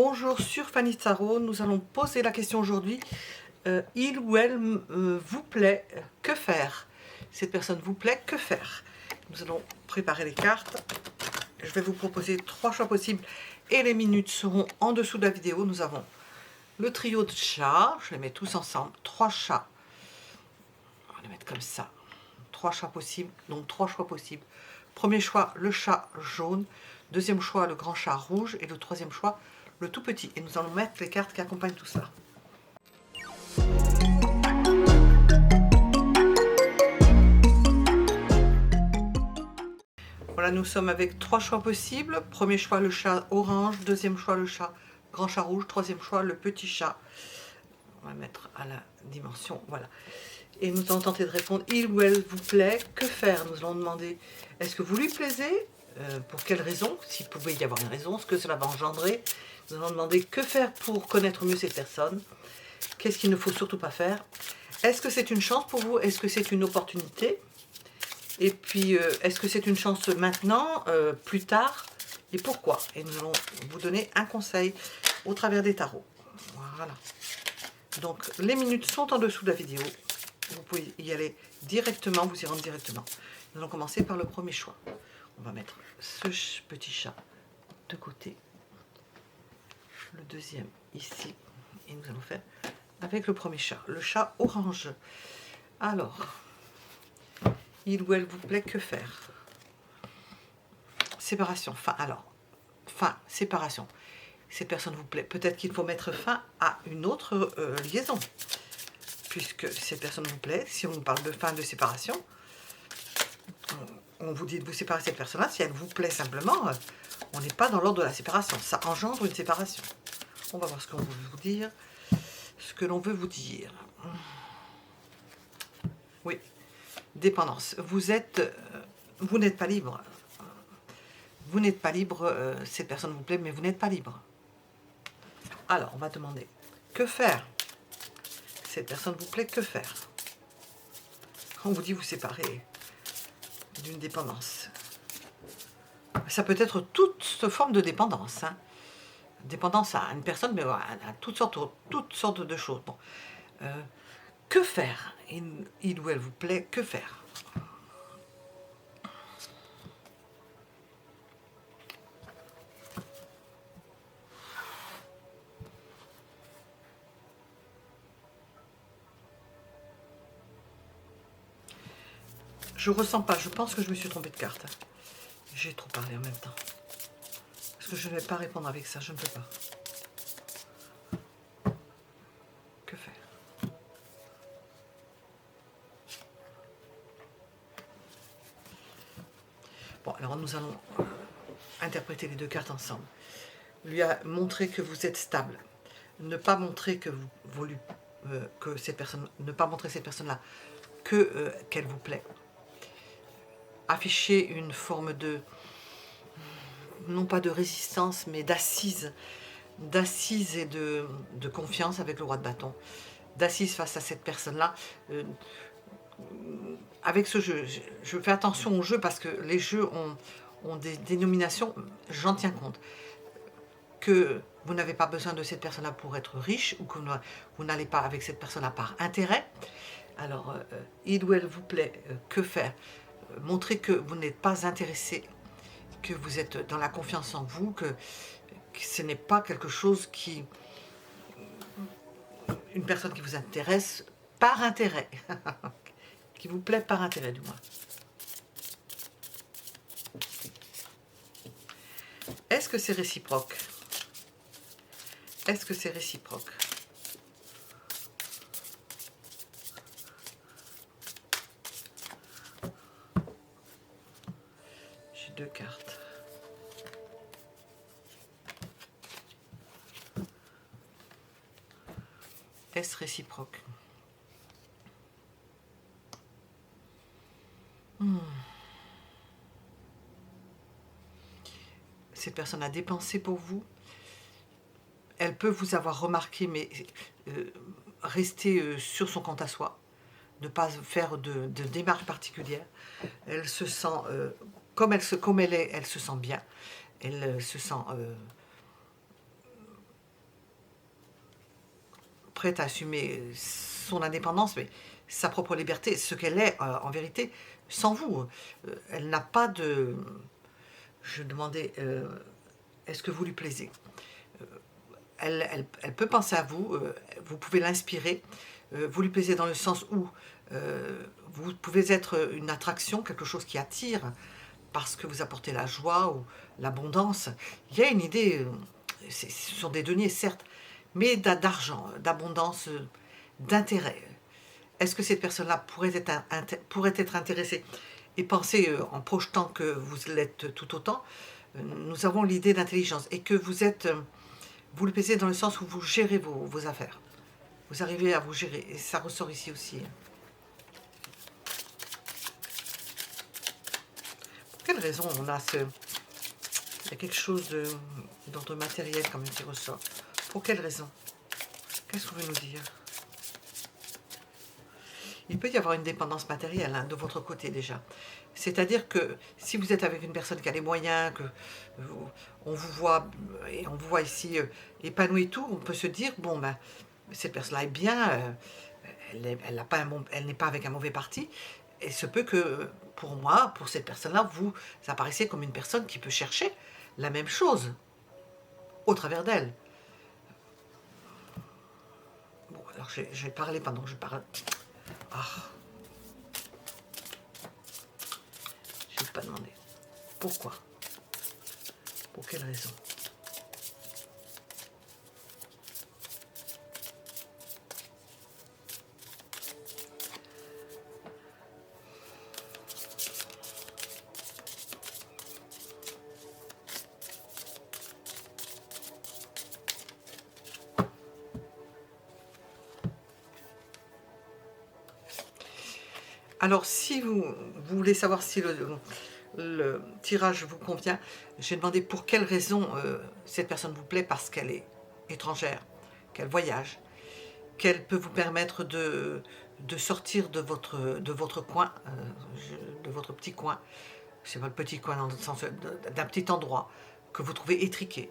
Bonjour sur Fanny Tarot, nous allons poser la question aujourd'hui. Il ou elle vous plaît, que faire? Cette personne vous plaît, que faire? Nous allons préparer les cartes. Je vais vous proposer 3 choix possibles et les minutes seront en dessous de la vidéo. Nous avons le trio de chats, je les mets tous ensemble, 3 chats. On va les mettre comme ça. 3 chats possibles, donc 3 choix possibles. Premier choix, le chat jaune. Deuxième choix, le grand chat rouge. Et le troisième choix, le tout petit. Et nous allons mettre les cartes qui accompagnent tout ça. Voilà, nous sommes avec 3 choix possibles. Premier choix, le chat orange. Deuxième choix, le chat grand chat rouge. Troisième choix, le petit chat. On va mettre à la dimension, voilà. Et nous allons tenter de répondre, il ou elle vous plaît, que faire? Nous allons demander, est-ce que vous lui plaisez? Pour quelle raison? S'il pouvait y avoir une raison, ce que cela va engendrer. Nous allons demander, que faire pour connaître mieux cette personne? Qu'est-ce qu'il ne faut surtout pas faire? Est-ce que c'est une chance pour vous? Est-ce que c'est une opportunité? Et puis, est-ce que c'est une chance maintenant, plus tard? Et pourquoi? Et nous allons vous donner un conseil au travers des tarots. Voilà. Donc, les minutes sont en dessous de la vidéo. Vous pouvez y aller directement, vous y rendre directement. Nous allons commencer par le premier choix. On va mettre ce petit chat de côté. Le deuxième ici. Et nous allons faire avec le premier chat. Le chat orange. Alors, il ou elle vous plaît, que faire? Séparation. Fin, séparation. Cette personne vous plaît. Peut-être qu'il faut mettre fin à une autre liaison. Puisque cette personne vous plaît, si on parle de fin de séparation, on vous dit de vous séparer de cette personne-là, si elle vous plaît simplement, on n'est pas dans l'ordre de la séparation. Ça engendre une séparation. On va voir ce qu'on veut vous dire. Ce que l'on veut vous dire. Oui, dépendance. Vous n'êtes pas libre. Vous n'êtes pas libre, cette personne vous plaît, mais vous n'êtes pas libre. Alors, on va demander, que faire? Cette personne vous plaît, que faire? On vous dit vous séparer d'une dépendance. Ça peut être toute forme de dépendance. Hein. Dépendance à une personne, mais à toutes sortes de choses. Bon. Que faire? Il ou elle vous plaît, que faire? Je ressens pas, je pense que je me suis trompée de carte. J'ai trop parlé en même temps. Parce que je ne vais pas répondre avec ça, je ne peux pas. Que faire? Bon, alors nous allons interpréter les 2 cartes ensemble. Lui a montré que vous êtes stable. Ne pas montrer que cette personne, ne pas montrer cette personne-là qu'elle vous plaît. Afficher une forme de, non pas de résistance, mais d'assise et de confiance avec le roi de bâton, d'assise face à cette personne-là. Avec ce jeu, je fais attention au jeu parce que les jeux ont des dénominations, j'en tiens compte. Que vous n'avez pas besoin de cette personne-là pour être riche, ou que vous n'allez pas avec cette personne-là par intérêt. Alors, il ou elle vous plaît, que faire? Montrer que vous n'êtes pas intéressé, que vous êtes dans la confiance en vous, que ce n'est pas quelque chose qui... Une personne qui vous intéresse par intérêt. Qui vous plaît par intérêt, du moins. Est-ce que c'est réciproque? Est-ce que c'est réciproque? J'ai 2 cartes. Est-ce réciproque? Cette personne a dépensé pour vous. Elle peut vous avoir remarqué, mais rester sur son compte à soi. Ne pas faire de démarche particulière. Elle se sent, comme elle est, elle se sent bien. Elle se sent prête à assumer son indépendance, mais sa propre liberté, ce qu'elle est en vérité, sans vous. Elle n'a pas de... Je demandais, est-ce que vous lui plaisez? Elle peut penser à vous, vous pouvez l'inspirer, vous lui plaisez dans le sens où vous pouvez être une attraction, quelque chose qui attire, parce que vous apportez la joie ou l'abondance. Il y a une idée, ce sont des deniers certes, mais d'argent, d'abondance, d'intérêt. Est-ce que cette personne-là pourrait être intéressée et penser en projetant que vous l'êtes tout autant? Nous avons l'idée d'intelligence et que vous le pesez dans le sens où vous gérez vos affaires. Vous arrivez à vous gérer et ça ressort ici aussi. Pour quelle raison on a il y a quelque chose d'ordre matériel quand même qui ressort? Pour quelle raison? Qu'est-ce qu'on veut nous dire? Il peut y avoir une dépendance matérielle de votre côté déjà. C'est-à-dire que si vous êtes avec une personne qui a les moyens, que on vous voit, et on vous voit ici épanoui et tout, on peut se dire, bon, ben, cette personne-là est bien, elle n'est pas avec un mauvais parti, et il se peut que, pour moi, pour cette personne-là, vous apparaissez comme une personne qui peut chercher la même chose au travers d'elle. Bon, alors je vais parler pendant que je parle. Ah. Je ne vais pas demander. Pourquoi? Pour quelle raison? Alors, si vous voulez savoir si le tirage vous convient, j'ai demandé pour quelle raison cette personne vous plaît, parce qu'elle est étrangère, qu'elle voyage, qu'elle peut vous permettre de sortir de votre coin, de votre petit coin. C'est pas le petit coin dans le sens d'un petit endroit que vous trouvez étriqué.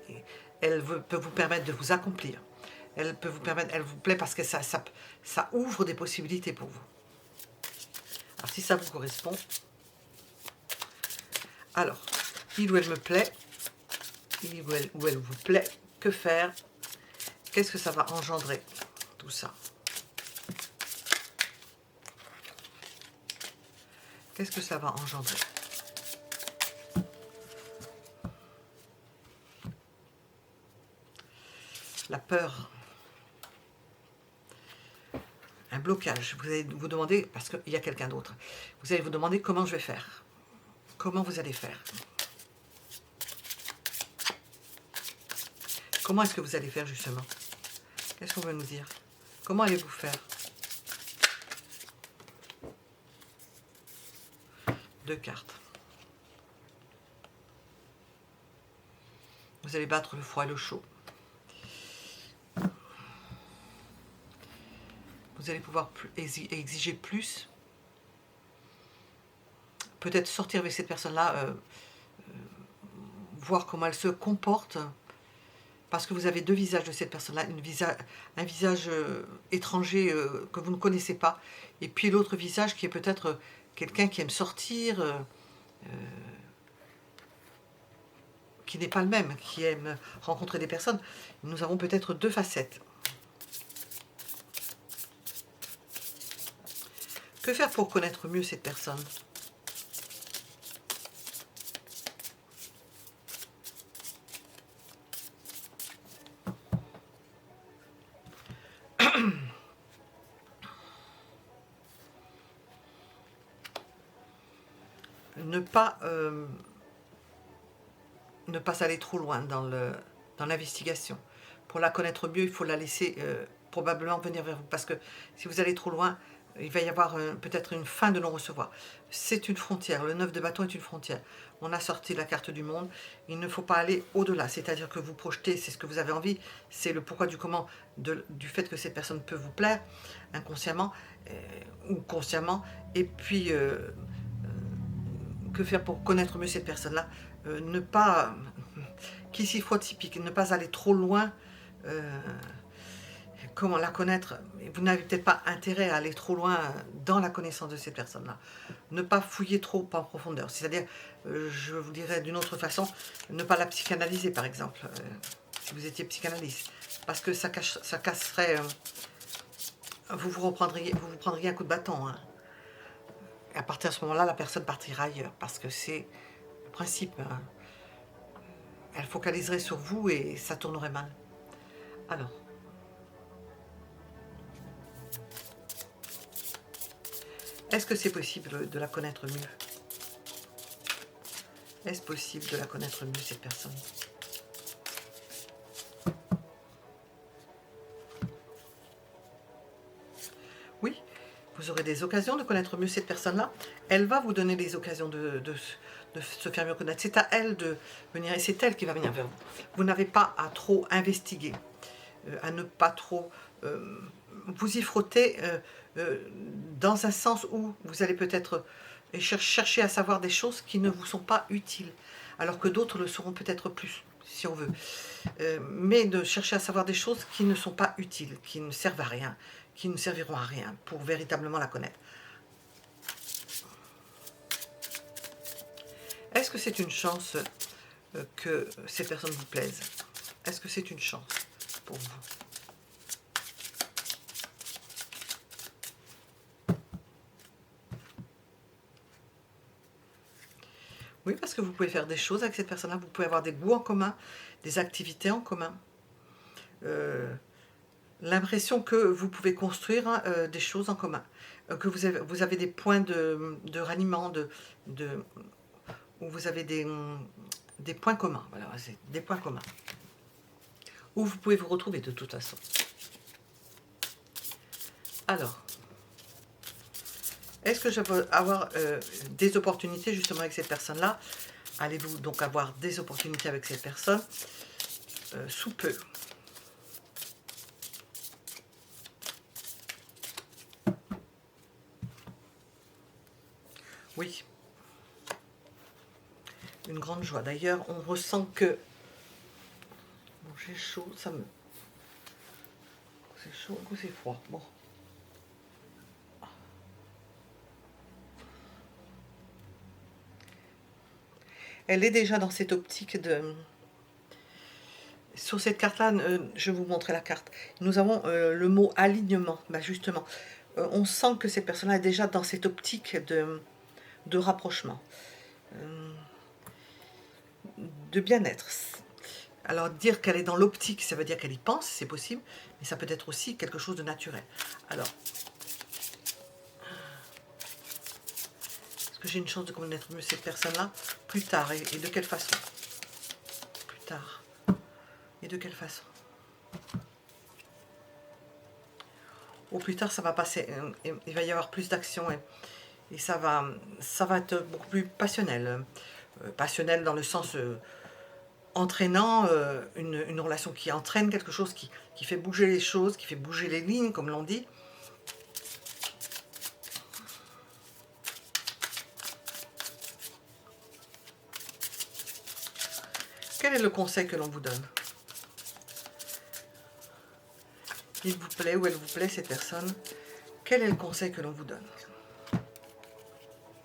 Elle peut vous permettre de vous accomplir. Elle peut vous permettre, elle vous plaît parce que ça ouvre des possibilités pour vous. Alors si ça vous correspond, alors, il ou elle me plaît, il ou elle vous plaît, que faire? Qu'est-ce que ça va engendrer, tout ça? Qu'est-ce que ça va engendrer? La peur. Un blocage. Vous allez vous demander, parce qu'il y a quelqu'un d'autre, vous allez vous demander comment je vais faire. Comment vous allez faire? Comment est-ce que vous allez faire justement? Qu'est-ce qu'on veut nous dire? Comment allez-vous faire? 2 cartes. Vous allez battre le froid et le chaud. Vous allez pouvoir exiger plus. Peut-être sortir avec cette personne-là, voir comment elle se comporte. Parce que vous avez 2 visages de cette personne-là. Un visage étranger que vous ne connaissez pas. Et puis l'autre visage qui est peut-être quelqu'un qui aime sortir, qui n'est pas le même, qui aime rencontrer des personnes. Nous avons peut-être 2 facettes. Que faire pour connaître mieux cette personne? Ne pas aller trop loin dans l'investigation. Pour la connaître mieux, il faut la laisser probablement venir vers vous. Parce que si vous allez trop loin, il va y avoir peut-être une fin de non-recevoir. C'est une frontière. Le 9 de bâton est une frontière. On a sorti la carte du monde. Il ne faut pas aller au-delà. C'est-à-dire que vous projetez, c'est ce que vous avez envie. C'est le pourquoi du comment du fait que cette personne peut vous plaire, inconsciemment ou consciemment. Et puis, que faire pour connaître mieux cette personne-là? Ne pas, qui s'y frotte s'y pique, ne pas aller trop loin, comment la connaître. Vous n'avez peut-être pas intérêt à aller trop loin dans la connaissance de cette personne-là. Ne pas fouiller trop en profondeur. C'est-à-dire, je vous dirais d'une autre façon, ne pas la psychanalyser, par exemple, si vous étiez psychanalyste. Parce que ça casserait... vous vous prendriez un coup de bâton. Hein. Et à partir de ce moment-là, la personne partira ailleurs. Parce que c'est le principe. Hein. Elle focaliserait sur vous et ça tournerait mal. Alors... est-ce que c'est possible de la connaître mieux? Est-ce possible de la connaître mieux, cette personne? Oui, vous aurez des occasions de connaître mieux cette personne-là. Elle va vous donner des occasions de se faire mieux connaître. C'est à elle de venir, et c'est elle qui va venir vers vous. Vous n'avez pas à trop investiguer, à ne pas trop vous y frotter dans un sens où vous allez peut-être chercher à savoir des choses qui ne vous sont pas utiles, alors que d'autres le seront peut-être plus, si on veut. Mais de chercher à savoir des choses qui ne sont pas utiles, qui ne servent à rien, qui ne serviront à rien pour véritablement la connaître. Est-ce que c'est une chance que ces personnes vous plaisent? Est-ce que c'est une chance pour vous? Oui, parce que vous pouvez faire des choses avec cette personne-là, vous pouvez avoir des goûts en commun, des activités en commun. L'impression que vous pouvez construire des choses en commun, que vous avez des points de ralliement, où vous avez des points communs, voilà, des points communs, où vous pouvez vous retrouver de toute façon. Alors, est-ce que je vais avoir des opportunités justement avec cette personne-là? Allez-vous donc avoir des opportunités avec cette personne sous peu? Oui. Une grande joie. D'ailleurs, on ressent que... Bon, j'ai chaud, ça me... C'est chaud ou c'est froid? Bon. Elle est déjà dans cette optique de... Sur cette carte-là, je vais vous montrer la carte. Nous avons le mot alignement. Ben justement, on sent que cette personne-là est déjà dans cette optique de rapprochement, de bien-être. Alors, dire qu'elle est dans l'optique, ça veut dire qu'elle y pense, c'est possible, mais ça peut être aussi quelque chose de naturel. Alors, est-ce que j'ai une chance de connaître mieux cette personne-là plus tard, et de quelle façon? Plus tard. Et de quelle façon? Au plus tard, ça va passer, il va y avoir plus d'action et ça va être beaucoup plus passionnel. Passionnel dans le sens entraînant, une relation qui entraîne quelque chose, qui fait bouger les choses, qui fait bouger les lignes, comme l'on dit. Quel est le conseil que l'on vous donne? Il vous plaît ou elle vous plaît, cette personne? Quel est le conseil que l'on vous donne?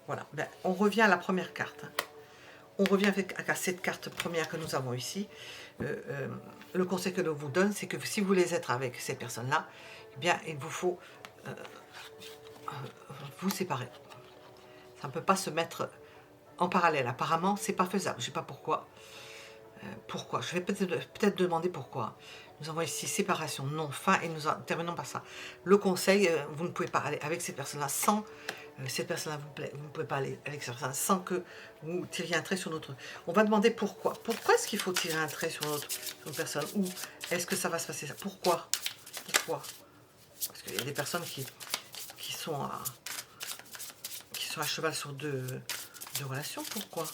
Voilà, ben, on revient à la première carte. On revient à cette carte première que nous avons ici. Le conseil que l'on vous donne, c'est que si vous voulez être avec ces personnes-là, eh bien, il vous faut vous séparer. Ça ne peut pas se mettre en parallèle. Apparemment, c'est pas faisable. Je ne sais pas pourquoi. Pourquoi? Je vais peut-être demander pourquoi. Nous avons ici séparation, non, fin, et nous terminons par ça. Le conseil, vous ne pouvez pas aller avec cette personne-là sans... cette personne-là vous plaît, vous ne pouvez pas aller avec cette personne sans que vous tiriez un trait sur notre... On va demander pourquoi. Pourquoi est-ce qu'il faut tirer un trait sur une personne? Ou est-ce que ça va se passer ça? Pourquoi? Pourquoi? Parce qu'il y a des personnes qui sont à cheval sur deux relations. Pourquoi?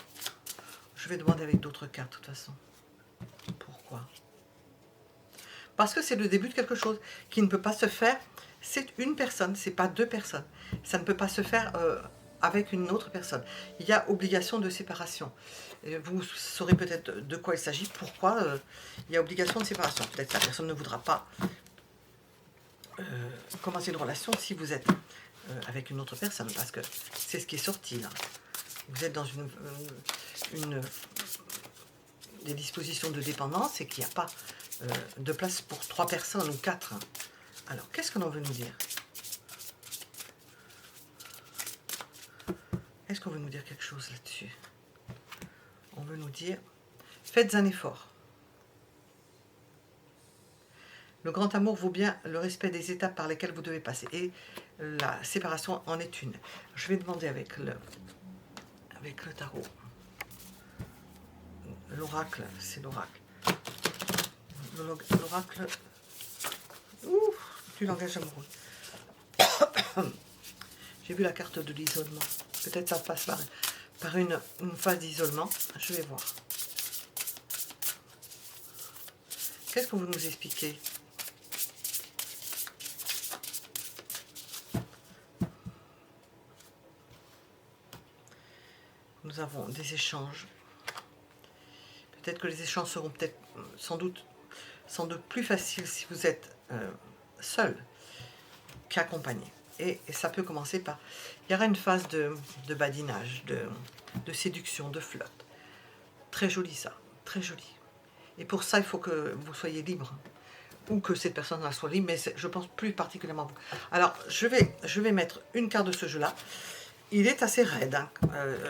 Je vais demander avec d'autres cartes de toute façon. Pourquoi? Parce que c'est le début de quelque chose qui ne peut pas se faire. C'est une personne, c'est pas deux personnes. Ça ne peut pas se faire avec une autre personne. Il y a obligation de séparation. Vous saurez peut-être de quoi il s'agit, pourquoi il y a obligation de séparation. Peut-être que la personne ne voudra pas commencer une relation si vous êtes avec une autre personne, parce que c'est ce qui est sorti là. Vous êtes dans des dispositions de dépendance et qu'il n'y a pas de place pour 3 personnes ou 4. Alors, qu'est-ce que l'on veut nous dire? Est-ce qu'on veut nous dire quelque chose là-dessus? On veut nous dire, faites un effort. Le grand amour vaut bien le respect des étapes par lesquelles vous devez passer. Et la séparation en est une. Je vais demander avec le tarot. L'oracle, c'est l'oracle. L'oracle du langage amoureux. J'ai vu la carte de l'isolement. Peut-être ça passe par une phase d'isolement. Je vais voir. Qu'est-ce que vous nous expliquez? Nous avons des échanges. Peut-être que les échanges seront sans doute plus faciles si vous êtes seul qu'accompagné. Et ça peut commencer par... Il y aura une phase de badinage, de séduction, de flirt. Très joli ça, très joli. Et pour ça, il faut que vous soyez libre. Ou que cette personne-là soit libre, mais je pense plus particulièrement vous. Alors, je vais mettre une carte de ce jeu-là. Il est assez raide, hein.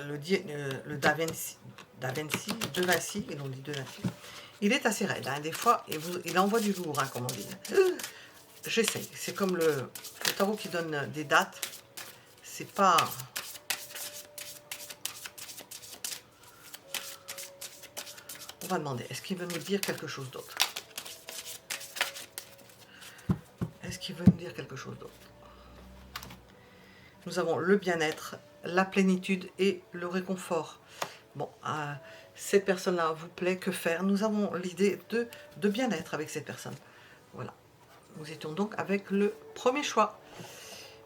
Le Da Vinci, et on dit De Vinci. Il est assez raide, hein. Des fois, il envoie du lourd, hein, comme on dit. J'essaye. C'est comme le tarot qui donne des dates. C'est pas... On va demander, est-ce qu'il veut nous dire quelque chose d'autre? Est-ce qu'il veut nous dire quelque chose d'autre? Nous avons le bien-être, la plénitude et le réconfort. Bon, cette personne-là vous plaît, que faire? Nous avons l'idée de bien-être avec cette personne. Voilà. Nous étions donc avec le premier choix.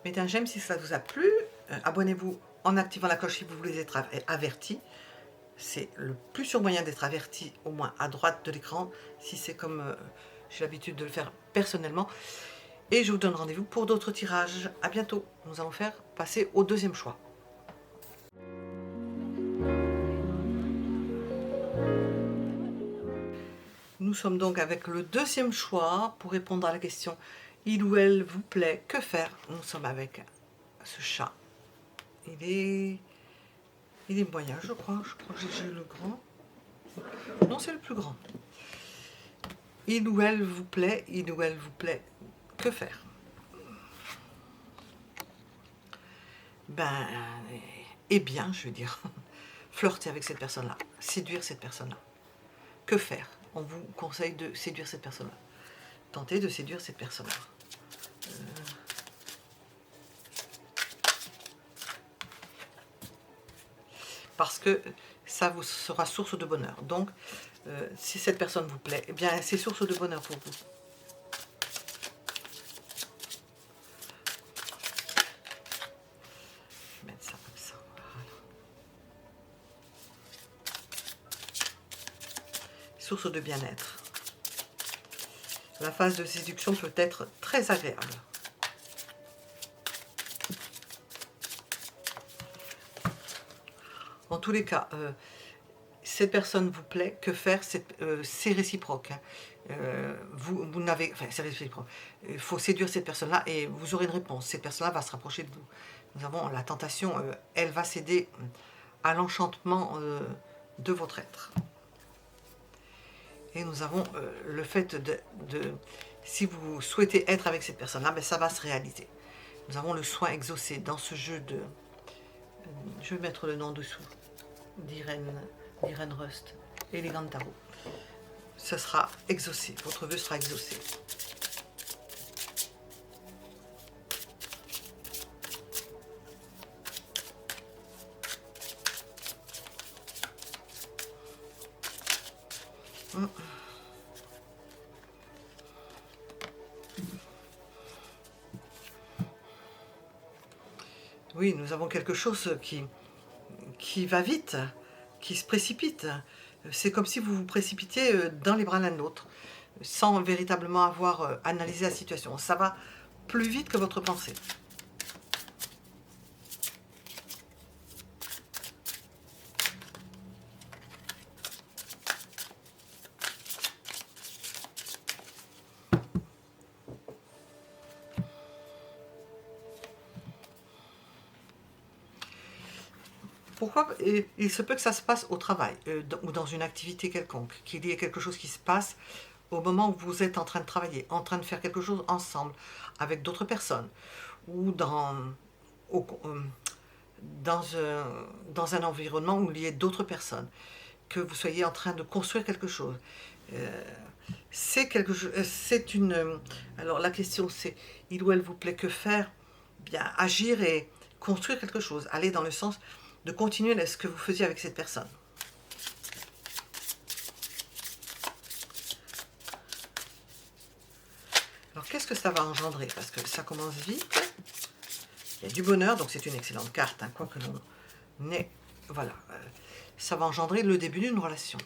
Mettez un j'aime si ça vous a plu. Abonnez-vous en activant la cloche si vous voulez être averti. C'est le plus sûr moyen d'être averti, au moins à droite de l'écran, si c'est comme j'ai l'habitude de le faire personnellement. Et je vous donne rendez-vous pour d'autres tirages. À bientôt. Nous allons passer au deuxième choix. Nous sommes donc avec le deuxième choix pour répondre à la question « Il ou elle vous plaît, que faire ?» Nous sommes avec ce chat. Il est moyen, je crois. Je crois que j'ai le grand. Non, c'est le plus grand. Il ou elle vous plaît, que faire? Ben, eh bien, je veux dire, flirter avec cette personne-là, séduire cette personne-là. Que faire? On vous conseille de séduire cette personne-là. Tentez de séduire cette personne-là. Parce que ça vous sera source de bonheur. Donc, si cette personne vous plaît, eh bien, c'est source de bonheur pour vous. Je vais mettre ça comme ça. Voilà. Source de bien-être. La phase de séduction peut être très agréable. En tous les cas, cette personne vous plaît, que faire? C'est réciproque. Hein. Vous n'avez... Enfin, c'est réciproque. Il faut séduire cette personne-là et vous aurez une réponse. Cette personne-là va se rapprocher de vous. Nous avons la tentation, elle va céder à l'enchantement de votre être. Et nous avons le fait si vous souhaitez être avec cette personne-là, ben, ça va se réaliser. Nous avons le soin exaucé dans ce jeu de... Je vais mettre le nom dessous. d'Irène Rust, Élégante Tarot. Ce sera exaucé, votre vœu sera exaucé. Oui, nous avons quelque chose qui va vite, qui se précipite. C'est comme si vous vous précipitiez dans les bras l'un de l'autre, sans véritablement avoir analysé la situation. Ça va plus vite que votre pensée. Pourquoi il se peut que ça se passe au travail ou dans une activité quelconque, qu'il y ait quelque chose qui se passe au moment où vous êtes en train de travailler, en train de faire quelque chose ensemble avec d'autres personnes, ou au- euh, dans un environnement où il y ait d'autres personnes, que vous soyez en train de construire quelque chose. Euh, c'est quelque chose, c'est une. Alors la question c'est, il ou elle vous plaît que faire? Bien, agir et construire quelque chose, aller dans le sens de continuer ce que vous faisiez avec cette personne. Alors qu'est-ce que ça va engendrer? Parce que ça commence vite. Il y a du bonheur, donc c'est une excellente carte, hein, quoi que l'on ait. Voilà, ça va engendrer le début d'une relation.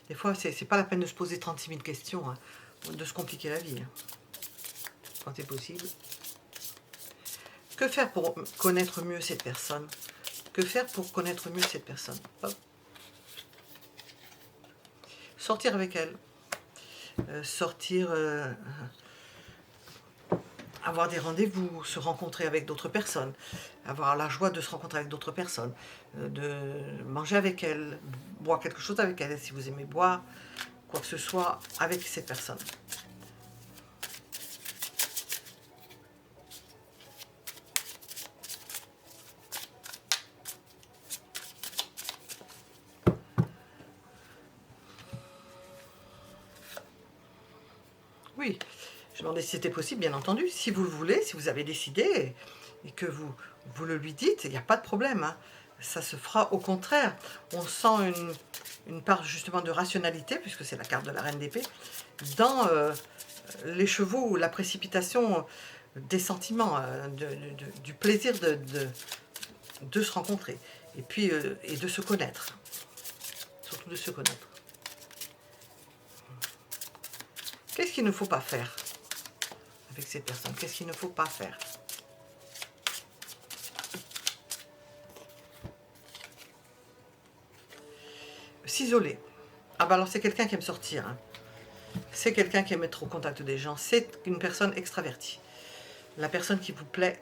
Des fois, c'est pas la peine de se poser 36 000 questions, hein, de se compliquer la vie, hein, quand c'est possible. Que faire pour connaître mieux cette personne? Que faire pour connaître mieux cette personne? Hop. Sortir avec elle. Sortir, avoir des rendez-vous, se rencontrer avec d'autres personnes, avoir la joie de se rencontrer avec d'autres personnes, de manger avec elle, boire quelque chose avec elle, si vous aimez boire, quoi que ce soit avec cette personne. Oui, je demandais si c'était possible, bien entendu. Si vous le voulez, si vous avez décidé et que vous le lui dites, il n'y a pas de problème, hein. Ça se fera au contraire. On sent une part justement de rationalité, puisque c'est la carte de la reine d'épée, dans les chevaux ou la précipitation des sentiments, du plaisir de se rencontrer. Et puis, et de se connaître. Surtout de se connaître. Qu'est-ce qu'il ne faut pas faire avec ces personnes? Qu'est-ce qu'il ne faut pas faire? S'isoler. Ah bah alors c'est quelqu'un qui aime sortir, hein. C'est quelqu'un qui aime être au contact des gens. C'est une personne extravertie. La personne qui vous plaît,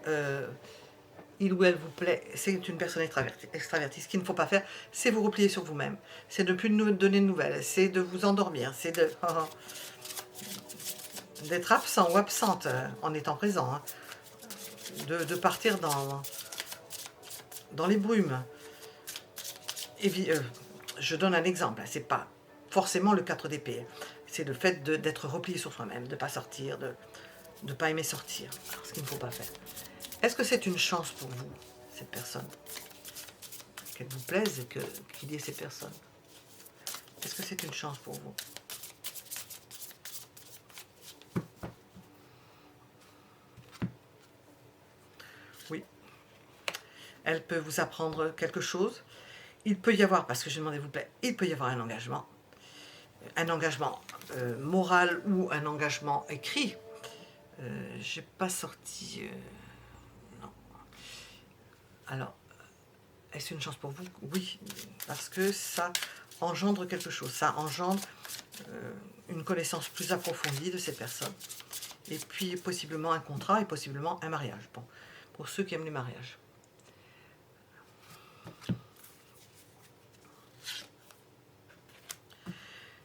il ou elle vous plaît, c'est une personne extravertie. Ce qu'il ne faut pas faire, c'est vous replier sur vous-même. C'est de ne plus nous donner de nouvelles. C'est de vous endormir. C'est d'être absent ou absente en étant présent. Hein. De partir dans les brumes. Et je donne un exemple. C'est pas forcément le 4 d'épée. C'est le fait d'être replié sur soi-même, de ne pas sortir, de ne pas aimer sortir. Alors, ce qu'il ne faut pas faire. Est-ce que c'est une chance pour vous, cette personne? Qu'elle vous plaise et qu'il y ait cette personne. Est-ce que c'est une chance pour vous? Oui. Elle peut vous apprendre quelque chose. Il peut y avoir, parce que je demandais vous plaît, il peut y avoir un engagement. Un engagement moral ou un engagement écrit. J'ai pas sorti... non. Alors, est-ce une chance pour vous? Oui, parce que ça engendre quelque chose. Ça engendre une connaissance plus approfondie de cette personne. Et puis possiblement un contrat et possiblement un mariage. Bon, pour ceux qui aiment les mariages.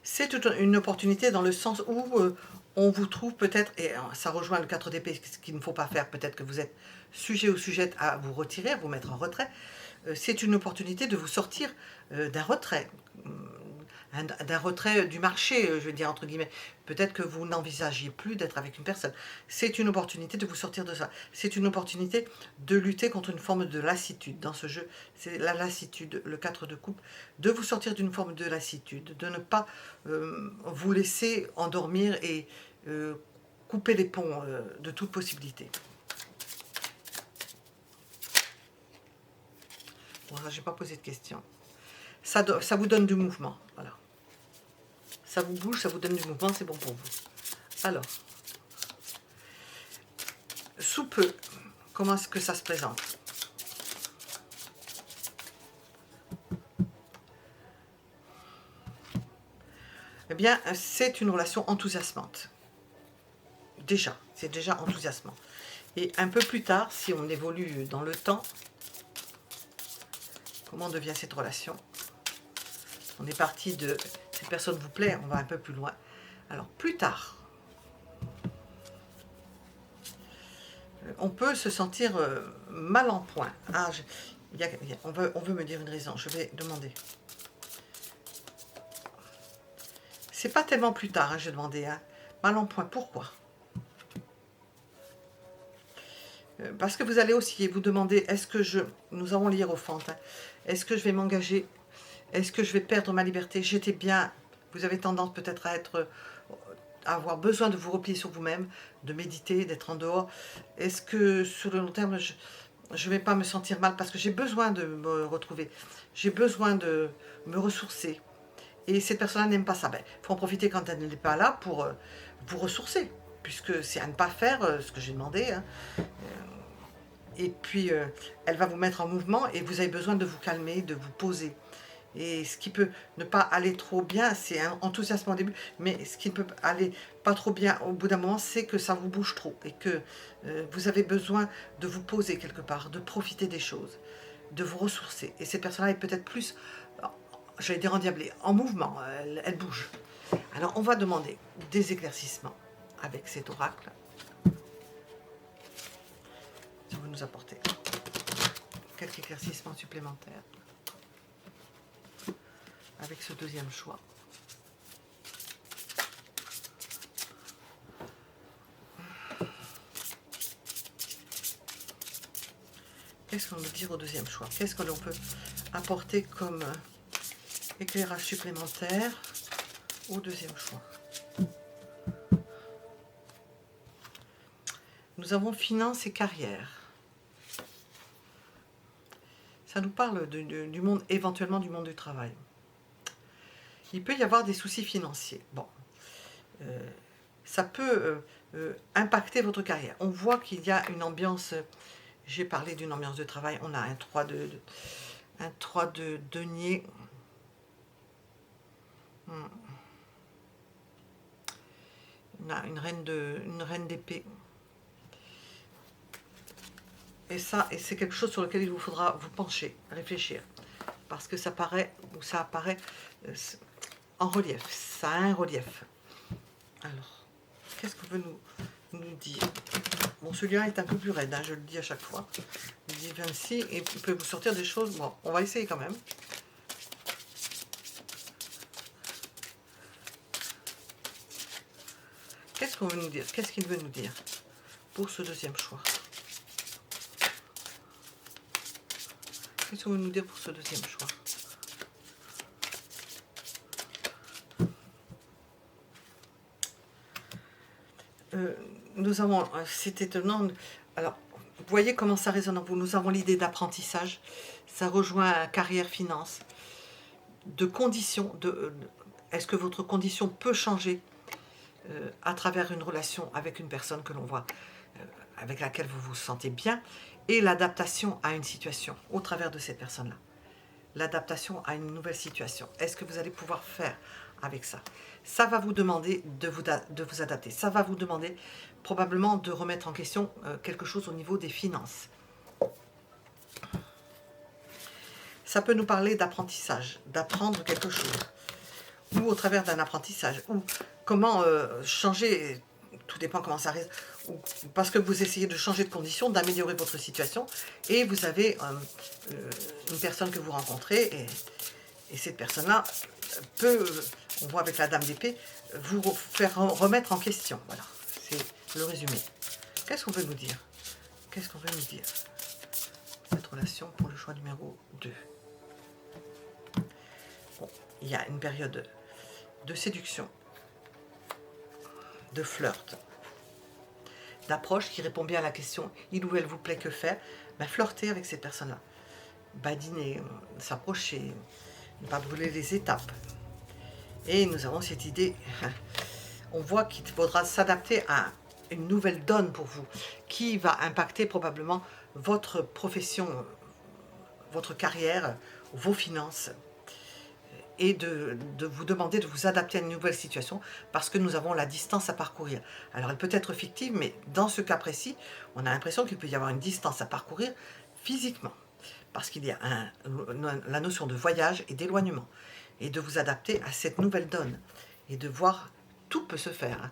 C'est toute une opportunité dans le sens où on vous trouve peut-être, et ça rejoint le 4 d'épée, ce qu'il ne faut pas faire, peut-être que vous êtes sujet ou sujette à vous retirer, à vous mettre en retrait. C'est une opportunité de vous sortir d'un retrait, d'un retrait du marché, je veux dire, entre guillemets. Peut-être que vous n'envisagiez plus d'être avec une personne. C'est une opportunité de vous sortir de ça. C'est une opportunité de lutter contre une forme de lassitude. Dans ce jeu, c'est la lassitude, le 4 de coupe, de vous sortir d'une forme de lassitude, de ne pas vous laisser endormir et couper les ponts de toute possibilité. Bon, je n'ai pas posé de questions. Ça vous donne du mouvement, voilà. Ça vous bouge, ça vous donne du mouvement, c'est bon pour vous. Alors, sous peu, comment est-ce que ça se présente? Eh bien, c'est une relation enthousiasmante. Déjà, c'est déjà enthousiasmant. Et un peu plus tard, si on évolue dans le temps, comment devient cette relation? On est parti de cette personne vous plaît, on va un peu plus loin. Alors, plus tard, on peut se sentir mal en point. Ah, on veut me dire une raison, je vais demander. C'est pas tellement plus tard, hein, j'ai demandé. Hein. Mal en point, pourquoi? Parce que vous allez aussi vous demander, est-ce que nous avons l'hiérophante, hein, est-ce que je vais m'engager? Est-ce que je vais perdre ma liberté? J'étais bien, vous avez tendance peut-être à avoir besoin de vous replier sur vous-même, de méditer, d'être en dehors. Est-ce que sur le long terme, je ne vais pas me sentir mal parce que j'ai besoin de me retrouver, j'ai besoin de me ressourcer. Et cette personne-là n'aime pas ça. Il faut en profiter quand elle n'est pas là pour vous ressourcer, puisque c'est à ne pas faire ce que j'ai demandé. Hein. Et puis, elle va vous mettre en mouvement et vous avez besoin de vous calmer, de vous poser. Et ce qui peut ne pas aller trop bien, c'est un enthousiasme au début, mais ce qui ne peut aller pas trop bien au bout d'un moment, c'est que ça vous bouge trop et que vous avez besoin de vous poser quelque part, de profiter des choses, de vous ressourcer. Et cette personne-là est peut-être plus, j'allais dire endiablée, en mouvement, elle bouge. Alors on va demander des éclaircissements avec cet oracle. Ça va nous apporter quelques éclaircissements supplémentaires avec ce deuxième choix. Qu'est-ce qu'on veut dire au deuxième choix? Qu'est-ce que l'on peut apporter comme éclairage supplémentaire au deuxième choix? Nous avons finances et carrière. Ça nous parle du monde, éventuellement du monde du travail. Il peut y avoir des soucis financiers. Bon, ça peut impacter votre carrière. On voit qu'il y a une ambiance, j'ai parlé d'une ambiance de travail, on a un 3 de denier. On a une reine d'épée. Et ça, c'est quelque chose sur lequel il vous faudra vous pencher, réfléchir. Parce que ça paraît, ou ça apparaît en relief. Ça a un relief. Alors, qu'est-ce qu'on veut nous dire? Bon, celui-là est un peu plus raide, hein, je le dis à chaque fois. Il dit 26 et il peut vous sortir des choses. Bon, on va essayer quand même. Qu'est-ce qu'on veut nous dire? Qu'est-ce qu'il veut nous dire pour ce deuxième choix? Qu'est-ce qu'on veut nous dire pour ce deuxième choix? Nous avons, c'est étonnant, alors, vous voyez comment ça résonne en vous. Nous avons l'idée d'apprentissage, ça rejoint carrière, finance, de conditions, est-ce que votre condition peut changer à travers une relation avec une personne que l'on voit, avec laquelle vous vous sentez bien, et l'adaptation à une situation au travers de cette personne-là. L'adaptation à une nouvelle situation. Est-ce que vous allez pouvoir faire avec ça? Ça va vous demander de vous adapter. Ça va vous demander probablement de remettre en question quelque chose au niveau des finances. Ça peut nous parler d'apprentissage, d'apprendre quelque chose, ou au travers d'un apprentissage, ou comment changer, tout dépend comment ça reste, parce que vous essayez de changer de condition, d'améliorer votre situation, et vous avez une personne que vous rencontrez, et cette personne-là peut, on voit avec la dame d'épée, vous faire remettre en question. Voilà, c'est le résumé. Qu'est-ce qu'on veut nous dire? Qu'est-ce qu'on veut nous dire? Cette relation pour le choix numéro 2. Bon, il y a une période de séduction, de flirt, d'approche qui répond bien à la question « il ou elle vous plaît, que faire ?» Ben, flirter avec cette personne-là, badiner, s'approcher, ne pas brûler les étapes. Et nous avons cette idée, on voit qu'il faudra s'adapter à une nouvelle donne pour vous, qui va impacter probablement votre profession, votre carrière, vos finances, et de vous demander de vous adapter à une nouvelle situation parce que nous avons la distance à parcourir. Alors elle peut être fictive, mais dans ce cas précis, on a l'impression qu'il peut y avoir une distance à parcourir physiquement parce qu'il y a la notion de voyage et d'éloignement et de vous adapter à cette nouvelle donne et de voir, tout peut se faire, hein,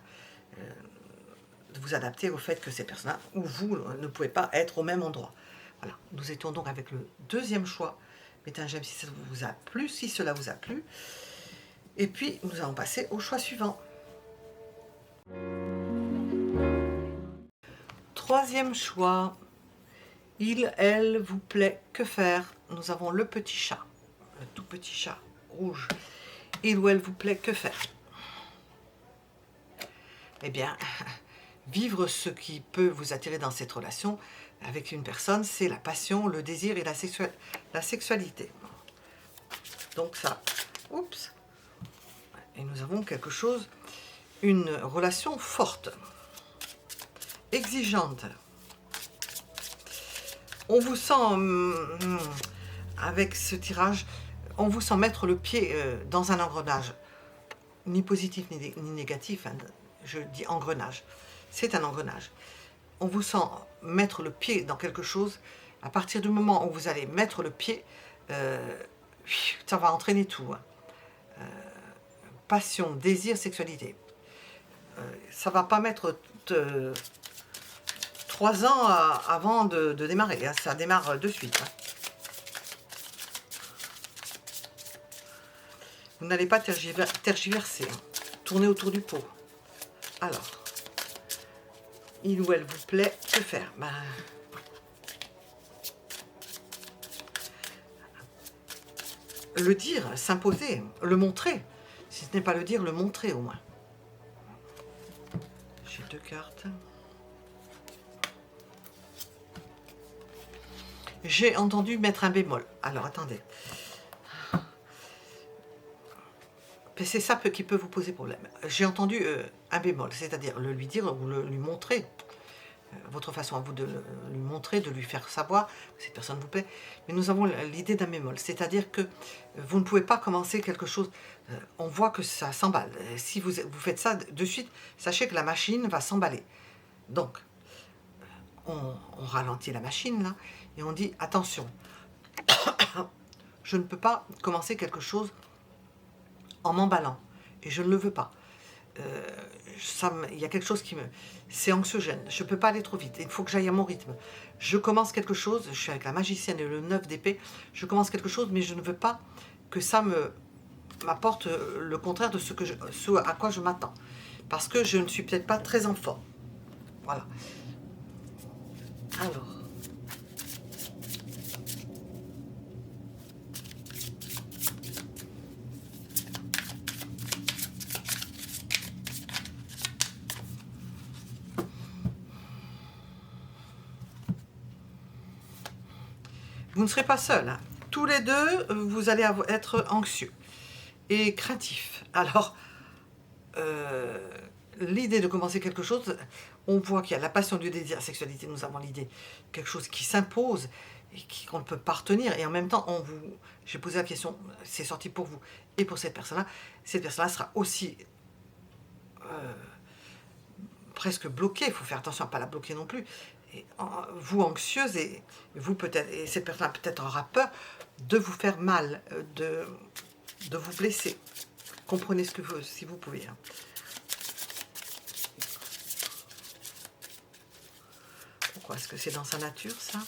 de vous adapter au fait que ces personnes-là ou vous ne pouvez pas être au même endroit. Voilà, nous étions donc avec le deuxième choix. Mettez un j'aime si ça vous a plu, si cela vous a plu. Et puis, nous allons passer au choix suivant. Troisième choix. Il, elle, vous plaît, que faire? Nous avons le petit chat, le tout petit chat rouge. Il ou elle vous plaît, que faire? Eh bien, vivre ce qui peut vous attirer dans cette relation avec une personne, c'est la passion, le désir et la sexualité. Donc ça, oups. Et nous avons quelque chose, une relation forte, exigeante. On vous sent, avec ce tirage, on vous sent mettre le pied dans un engrenage, ni positif ni négatif, hein, je dis engrenage, c'est un engrenage. On vous sent mettre le pied dans quelque chose, à partir du moment où vous allez mettre le pied, ça va entraîner tout. Hein. Passion, désir, sexualité. Ça ne va pas mettre 3 ans avant de démarrer, hein. Ça démarre de suite. Hein. Vous n'allez pas tergiverser, hein. Tourner autour du pot. Alors, il ou elle vous plaît, que faire? Ben, le dire, s'imposer, le montrer. Si ce n'est pas le dire, le montrer au moins. J'ai 2 cartes. J'ai entendu mettre un bémol. Alors, attendez. C'est ça qui peut vous poser problème. J'ai entendu un bémol, c'est-à-dire le lui dire ou lui montrer. Votre façon à vous de lui montrer, de lui faire savoir que cette personne vous plaît. Mais nous avons l'idée d'un bémol, c'est-à-dire que vous ne pouvez pas commencer quelque chose, on voit que ça s'emballe. Si vous faites ça de suite, sachez que la machine va s'emballer. Donc, on ralentit la machine là, et on dit attention, je ne peux pas commencer quelque chose en m'emballant, et je ne le veux pas. Il y a quelque chose qui me... C'est anxiogène, je ne peux pas aller trop vite, il faut que j'aille à mon rythme. Je commence quelque chose, je suis avec la magicienne et le 9 d'épée, je commence quelque chose, mais je ne veux pas que ça m'apporte le contraire de ce à quoi je m'attends. Parce que je ne suis peut-être pas très en forme. Voilà. Alors... Vous ne serez pas seul. Hein. Tous les deux, vous allez être anxieux et craintifs. Alors, l'idée de commencer quelque chose, on voit qu'il y a la passion du désir, la sexualité, nous avons l'idée, quelque chose qui s'impose et qu'on ne peut pas retenir. Et en même temps, j'ai posé la question, c'est sorti pour vous et pour cette personne-là. Cette personne-là sera aussi presque bloquée. Il faut faire attention à ne pas la bloquer non plus. Vous anxieuse et vous peut-être, et cette personne peut-être aura peur de vous faire mal, de vous blesser. Comprenez ce que vous, si vous pouvez. Hein. Pourquoi? Est-ce que c'est dans sa nature ça?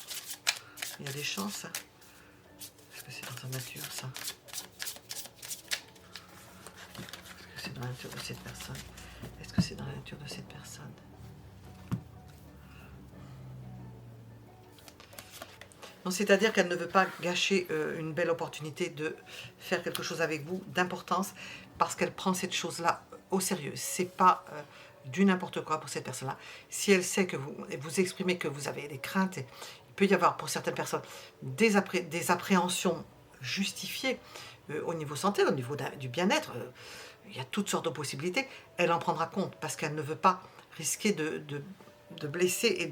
Il y a des chances. Est-ce que c'est dans sa nature ça? Est-ce que c'est dans la nature de cette personne? Est-ce que c'est dans la nature de cette personne? C'est-à-dire qu'elle ne veut pas gâcher une belle opportunité de faire quelque chose avec vous d'importance parce qu'elle prend cette chose-là au sérieux. C'est pas du n'importe quoi pour cette personne-là. Si elle sait que vous exprimez que vous avez des craintes, il peut y avoir pour certaines personnes des appréhensions justifiées au niveau santé, au niveau du bien-être. Il y a toutes sortes de possibilités. Elle en prendra compte parce qu'elle ne veut pas risquer de blesser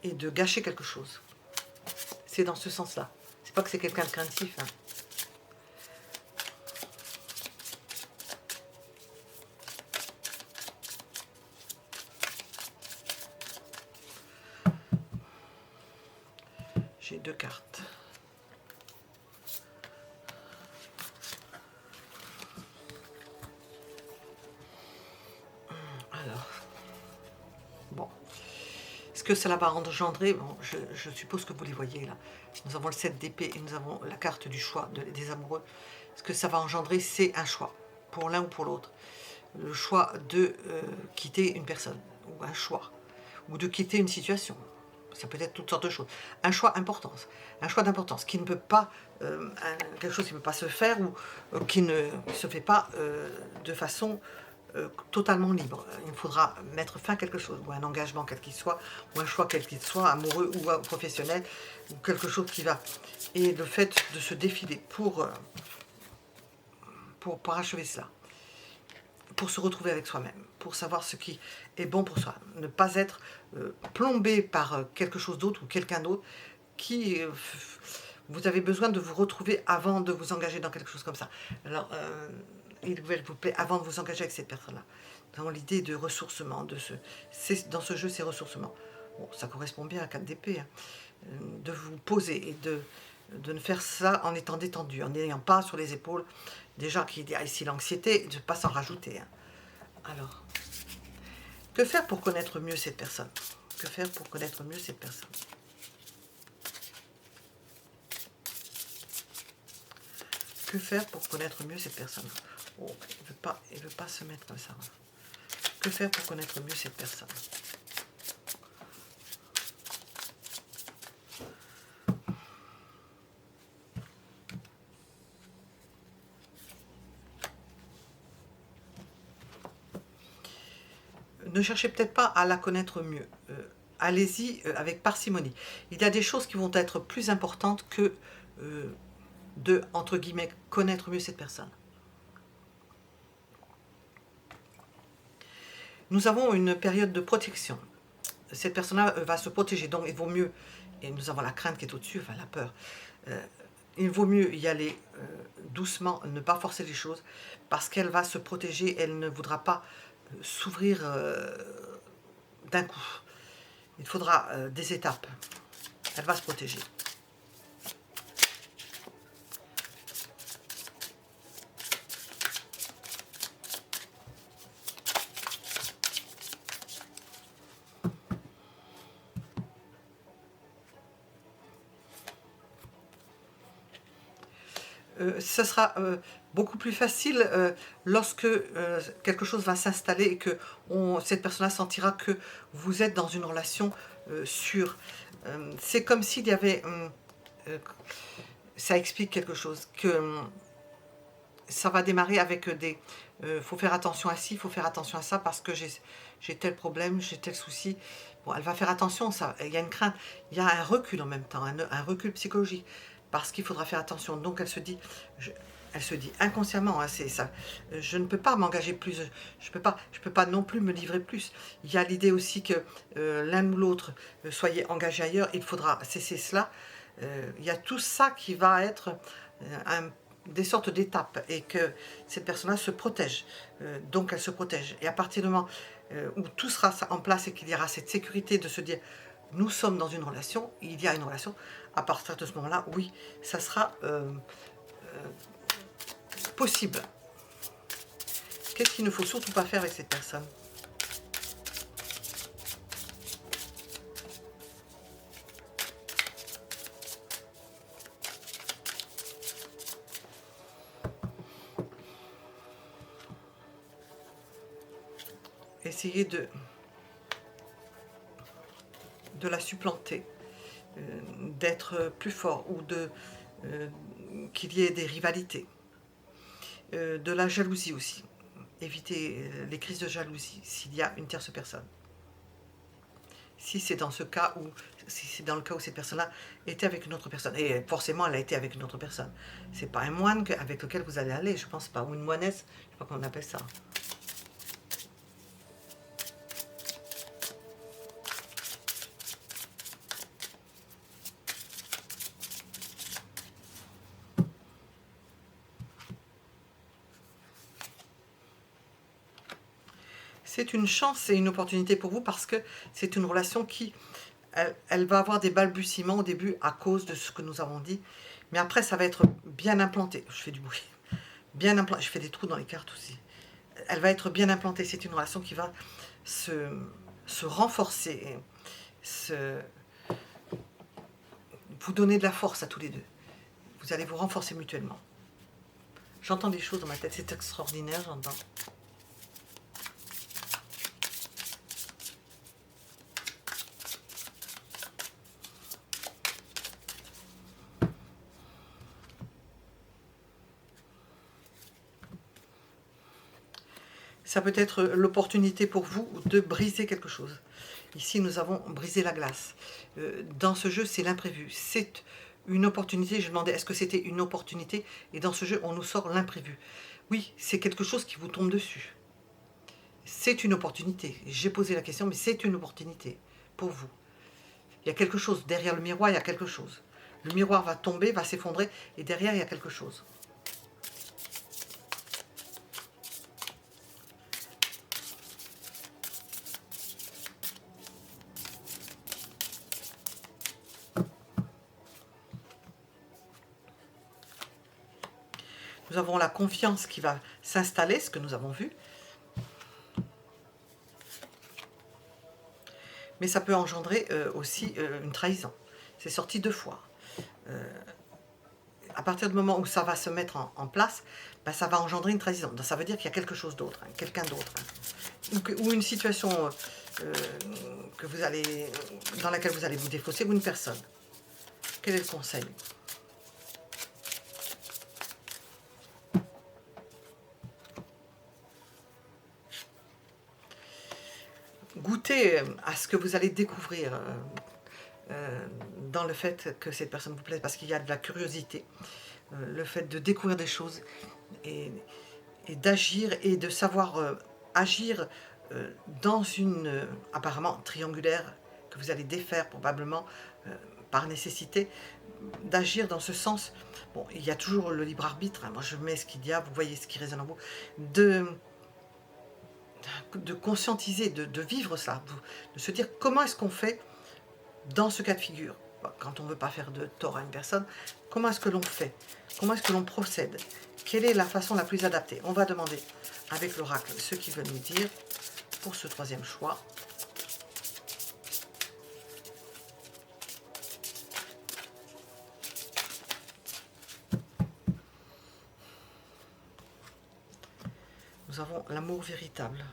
et de gâcher quelque chose. C'est dans ce sens-là. C'est pas que c'est quelqu'un de craintif. Hein. J'ai 2 cartes. Alors, bon. Ce que cela va engendrer, bon, je suppose que vous les voyez là. Nous avons le 7 d'épée et nous avons la carte du choix des amoureux. Ce que ça va engendrer, c'est un choix, pour l'un ou pour l'autre. Le choix de quitter une personne, ou un choix, ou de quitter une situation. Ça peut être toutes sortes de choses. Un choix d'importance, qui ne peut pas, quelque chose qui ne peut pas se faire, ou qui ne se fait pas de façon totalement libre. Il faudra mettre fin à quelque chose, ou un engagement quel qu'il soit, ou un choix quel qu'il soit, amoureux ou professionnel, ou quelque chose qui va. Et le fait de se défiler pour parachever cela, pour se retrouver avec soi-même, pour savoir ce qui est bon pour soi, ne pas être plombé par quelque chose d'autre ou quelqu'un d'autre qui... vous avez besoin de vous retrouver avant de vous engager dans quelque chose comme ça. Alors, il vous plaît, avant de vous engager avec cette personne-là. Dans l'idée de ressourcement, dans ce jeu, c'est ressourcement. Bon, ça correspond bien à 4 d'épée, hein. De vous poser et de ne faire ça en étant détendu, en n'ayant pas sur les épaules déjà qu'il y a ici l'anxiété, de ne pas s'en rajouter. Hein. Alors, que faire pour connaître mieux cette personne? Que faire pour connaître mieux cette personne? Que faire pour connaître mieux cette personne? Oh, il veut pas se mettre comme ça. Que faire pour connaître mieux cette personne? Ne cherchez peut-être pas à la connaître mieux. Allez-y avec parcimonie. Il y a des choses qui vont être plus importantes que de, entre guillemets, connaître mieux cette personne. Nous avons une période de protection. Cette personne-là va se protéger, donc il vaut mieux, et nous avons la crainte qui est au-dessus, enfin la peur, il vaut mieux y aller doucement, ne pas forcer les choses, parce qu'elle va se protéger, elle ne voudra pas s'ouvrir d'un coup. Il faudra des étapes. Elle va se protéger. Ce sera beaucoup plus facile lorsque quelque chose va s'installer et que cette personne-là sentira que vous êtes dans une relation sûre. C'est comme s'il y avait... ça explique quelque chose, que ça va démarrer avec des... faut faire attention à ci, il faut faire attention à ça parce que j'ai tel problème, j'ai tel souci. Bon, elle va faire attention, ça, il y a une crainte, il y a un recul en même temps, un recul psychologique. Parce qu'il faudra faire attention. Donc elle se dit inconsciemment, hein, c'est ça. Je ne peux pas m'engager plus. Je peux pas non plus me livrer plus. Il y a l'idée aussi que l'un ou l'autre soyez engagé ailleurs. Il faudra cesser cela. Il y a tout ça qui va être des sortes d'étapes et que cette personne-là se protège. Donc elle se protège. Et à partir du moment où tout sera en place et qu'il y aura cette sécurité de se dire nous sommes dans une relation, il y a une relation, à partir de ce moment-là, oui, ça sera possible. Qu'est-ce qu'il ne faut surtout pas faire avec cette personne? Essayer de la supplanter, d'être plus fort ou qu'il y ait des rivalités, de la jalousie aussi. Éviter les crises de jalousie s'il y a une tierce personne. Si c'est dans ce cas où, si c'est dans le cas où cette personne-là était avec une autre personne, et forcément elle a été avec une autre personne. C'est pas un moine avec lequel vous allez aller, je pense pas, ou une moinesse, je sais pas comment on appelle ça. C'est une chance et une opportunité pour vous parce que c'est une relation qui, elle va avoir des balbutiements au début à cause de ce que nous avons dit. Mais après, ça va être bien implanté. Je fais du bruit. Bien implanté. Je fais des trous dans les cartes aussi. Elle va être bien implantée. C'est une relation qui va se renforcer, vous donner de la force à tous les deux. Vous allez vous renforcer mutuellement. J'entends des choses dans ma tête. C'est extraordinaire, j'entends. Ça peut être l'opportunité pour vous de briser quelque chose. Ici, nous avons brisé la glace. Dans ce jeu, c'est l'imprévu. C'est une opportunité. Je demandais, est-ce que c'était une opportunité? Et dans ce jeu, on nous sort l'imprévu. Oui, c'est quelque chose qui vous tombe dessus. C'est une opportunité. J'ai posé la question, mais c'est une opportunité pour vous. Il y a quelque chose. Derrière le miroir, il y a quelque chose. Le miroir va tomber, va s'effondrer, et derrière, il y a quelque chose. Nous avons la confiance qui va s'installer, ce que nous avons vu. Mais ça peut engendrer aussi une trahison. C'est sorti 2 fois. À partir du moment où ça va se mettre en place, ben ça va engendrer une trahison. Donc ça veut dire qu'il y a quelque chose d'autre, hein, quelqu'un d'autre. Hein. Ou une situation dans laquelle vous allez vous défausser, ou une personne. Quel est le conseil ? Goûtez à ce que vous allez découvrir dans le fait que cette personne vous plaise, parce qu'il y a de la curiosité, le fait de découvrir des choses et d'agir et de savoir agir dans une apparemment triangulaire que vous allez défaire probablement par nécessité, d'agir dans ce sens. Bon, il y a toujours le libre arbitre, hein, moi je mets ce qu'il y a, vous voyez ce qui résonne en vous, de conscientiser, de vivre ça, de se dire comment est-ce qu'on fait dans ce cas de figure, quand on ne veut pas faire de tort à une personne, comment est-ce que l'on fait? Comment est-ce que l'on procède? Quelle est la façon la plus adaptée? On va demander avec l'oracle ce qu'il veut nous dire pour ce 3e choix. Nous avons l'amour véritable.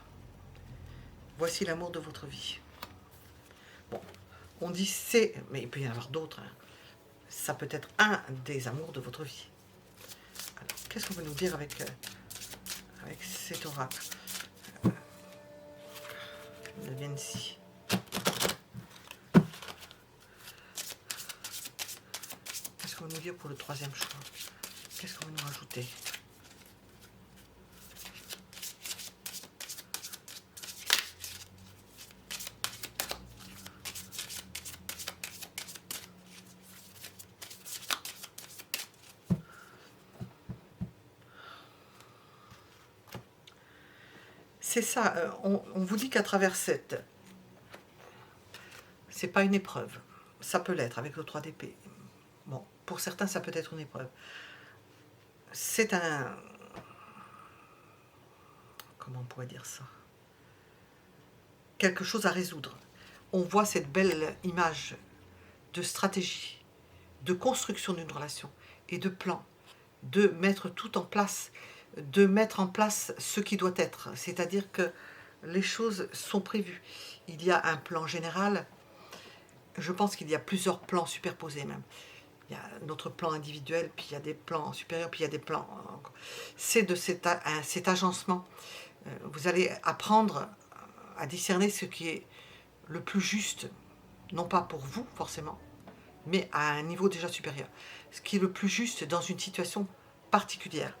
Voici l'amour de votre vie. Bon, on dit c'est, mais il peut y en avoir d'autres. Hein. Ça peut être un des amours de votre vie. Alors, qu'est-ce qu'on veut nous dire avec cet oracle de Nancy? Qu'est-ce qu'on veut nous dire pour le 3e choix? Qu'est-ce qu'on veut nous rajouter? C'est ça, on vous dit qu'à travers cette... C'est pas une épreuve. Ça peut l'être avec le 3 d'épée. Bon, pour certains, ça peut être une épreuve. C'est un... Comment on pourrait dire ça? Quelque chose à résoudre. On voit cette belle image de stratégie, de construction d'une relation et de plan, de mettre tout en place, de mettre en place ce qui doit être. C'est-à-dire que les choses sont prévues. Il y a un plan général. Je pense qu'il y a plusieurs plans superposés même. Il y a notre plan individuel, puis il y a des plans supérieurs, puis il y a des plans... C'est de cet agencement. Vous allez apprendre à discerner ce qui est le plus juste, non pas pour vous forcément, mais à un niveau déjà supérieur. Ce qui est le plus juste dans une situation particulière,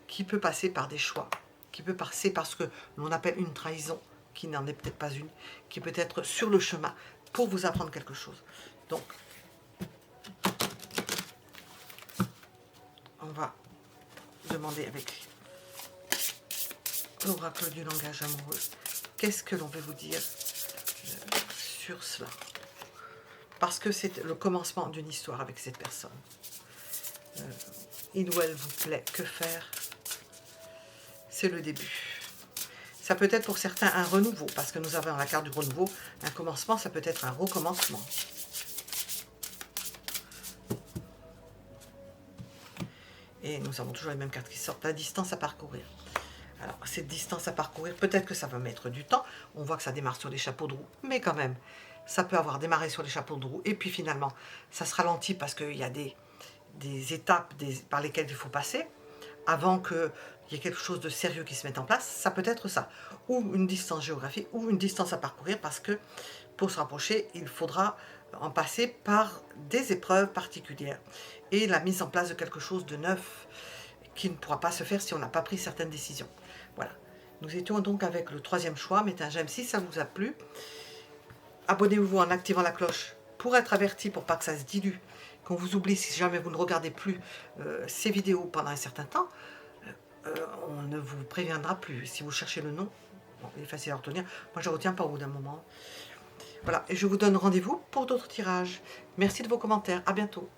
qui peut passer par des choix, qui peut passer par ce que l'on appelle une trahison, qui n'en est peut-être pas une, qui peut être sur le chemin pour vous apprendre quelque chose. Donc, on va demander avec l'oracle du langage amoureux qu'est-ce que l'on veut vous dire sur cela? Parce que c'est le commencement d'une histoire avec cette personne. Il ou elle vous plaît, que faire? C'est le début. Ça peut être pour certains un renouveau, parce que nous avons la carte du renouveau, un commencement, ça peut être un recommencement. Et nous avons toujours les mêmes cartes qui sortent, la distance à parcourir. Alors, cette distance à parcourir, peut-être que ça va mettre du temps. On voit que ça démarre sur les chapeaux de roue, mais quand même, ça peut avoir démarré sur les chapeaux de roue. Et puis finalement, ça se ralentit parce qu'il y a des étapes par lesquelles il faut passer avant qu'il y ait quelque chose de sérieux qui se mette en place. Ça peut être ça. Ou une distance géographique, ou une distance à parcourir, parce que pour se rapprocher, il faudra en passer par des épreuves particulières. Et la mise en place de quelque chose de neuf qui ne pourra pas se faire si on n'a pas pris certaines décisions. Voilà. Nous étions donc avec le troisième choix. Mettez un j'aime si ça vous a plu. Abonnez-vous en activant la cloche pour être averti, pour pas que ça se dilue, qu'on vous oublie si jamais vous ne regardez plus ces vidéos pendant un certain temps. On ne vous préviendra plus. Si vous cherchez le nom, bon, il est facile à retenir. Moi, je ne retiens pas au bout d'un moment. Voilà, et je vous donne rendez-vous pour d'autres tirages. Merci de vos commentaires. À bientôt.